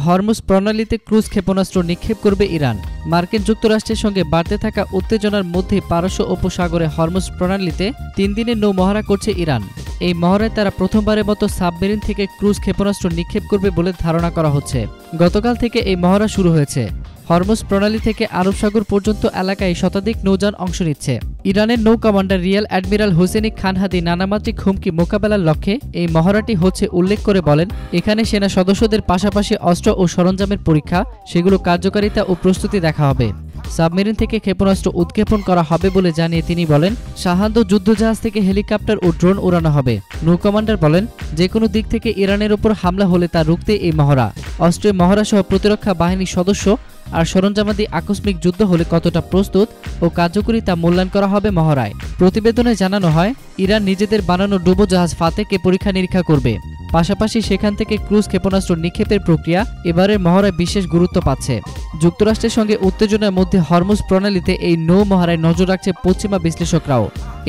Hormuz প্রণালীতে cruise ক্ষেপণাস্ত্র নিক্ষেপ করবে ইরান। মার্কিন যুক্তরাষ্ট্রের সঙ্গে বাড়তে থাকা উত্তেজনার মধ্যে পারস্য উপসাগরে হরমুজ প্রণালীতে 3 দিনের নৌ মহড়া করছে ইরান। এই মহড়ায় তারা প্রথমবারের মতো সাবমেরিন থেকে ক্রুজ ক্ষেপণাস্ত্র নিক্ষেপ করবে বলে ধারণা করা হচ্ছে। গতকাল থেকে এই মহড়া শুরু হয়েছে। হরমুজ প্রণালী থেকে আরব সাগর পর্যন্ত এলাকায় শতাধিক নৌযান অংশ নিচ্ছে। ইরানের নৌ কমান্ডার রিয়াল অ্যাডমিরাল হোসেনি খানহাদি নানামাত্রিক হুমকি মোকাবেলার লক্ষ্যে এই মহড়াটি হচ্ছে উল্লেখ করে বলেন, এখানে সেনা সদস্যদের পাশাপাশি অস্ত্র ও সরঞ্জামের পরীক্ষা, সেগুলো কার্যকারিতা ও প্রস্তুতি দেখা হবে। সাবমেরিন থেকে ক্ষেপণাস্ত্র উৎক্ষেপণ করা হবে বলে জানিয়ে তিনি বলেন, সাহায্য যুদ্ধজাহাজ থেকে হেলিকপ্টার ও ড্রোন উড়ানো হবে। নৌ কমান্ডার বলেন, যে কোনো দিক থেকে ইরানের ওপর হামলা হলে তা রুখতে এই মহড়া। অস্ত্রে মহড়া সহ প্রতিরক্ষা বাহিনীর সদস্য আর সরঞ্জামাদি আকস্মিক যুদ্ধ হলে কতটা প্রস্তুত ও কার্যকরী তা মূল্যায়ন করা হবে মহড়ায়। প্রতিবেদনে জানানো হয়, ইরান নিজেদের বানানো ডুবোজাহাজ ফাতেকে পরীক্ষা নিরীক্ষা করবে। পাশাপাশি সেখান থেকে ক্রুজ ক্ষেপণাস্ত্র নিক্ষেপের প্রক্রিয়া এবারের মহড়ায় বিশেষ গুরুত্ব পাচ্ছে। যুক্তরাষ্ট্রের সঙ্গে উত্তেজনার মধ্যে হরমুজ প্রণালীতে এই নৌ মহড়ায় নজর রাখছে পশ্চিমা বিশ্লেষকরাও।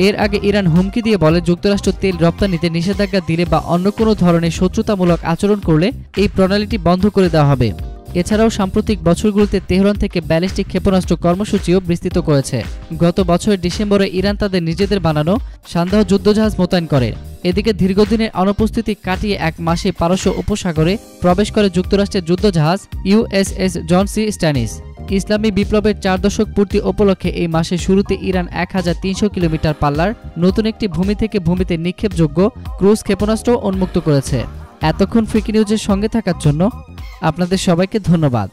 এর আগে ইরান হুমকি দিয়ে বলে, যুক্তরাষ্ট্র তেল রপ্তানিতে নিষেধাজ্ঞা দিলে বা অন্য কোনো ধরনের শত্রুতামূলক আচরণ করলে এই প্রণালীটি বন্ধ করে দেওয়া হবে। এছাড়াও সাম্প্রতিক বছরগুলোতে তেহরান থেকে ব্যালিস্টিক ক্ষেপণাস্ত্র কর্মসূচিও বিস্তৃত করেছে। গত বছরের ডিসেম্বরে ইরান তাদের নিজেদের বানানো সান্দাহ যুদ্ধজাহাজ মোতায়েন করে। এদিকে দীর্ঘদিনের অনুপস্থিতি কাটিয়ে 1 মাসে পারস্য উপসাগরে প্রবেশ করে যুক্তরাষ্ট্রের যুদ্ধজাহাজ ইউএসএস জন সি স্ট্যানিস। ইসলামী বিপ্লবের 4 দশক পূর্তি উপলক্ষে এই মাসের শুরুতে ইরান 1300 কিলোমিটার পাল্লার নতুন একটি ভূমি থেকে ভূমিতে নিক্ষেপযোগ্য ক্রুজ ক্ষেপণাস্ত্র উন্মুক্ত করেছে। এতক্ষণ ফ্রিকি নিউজের সঙ্গে থাকার জন্য আপনাদের সবাইকে ধন্যবাদ।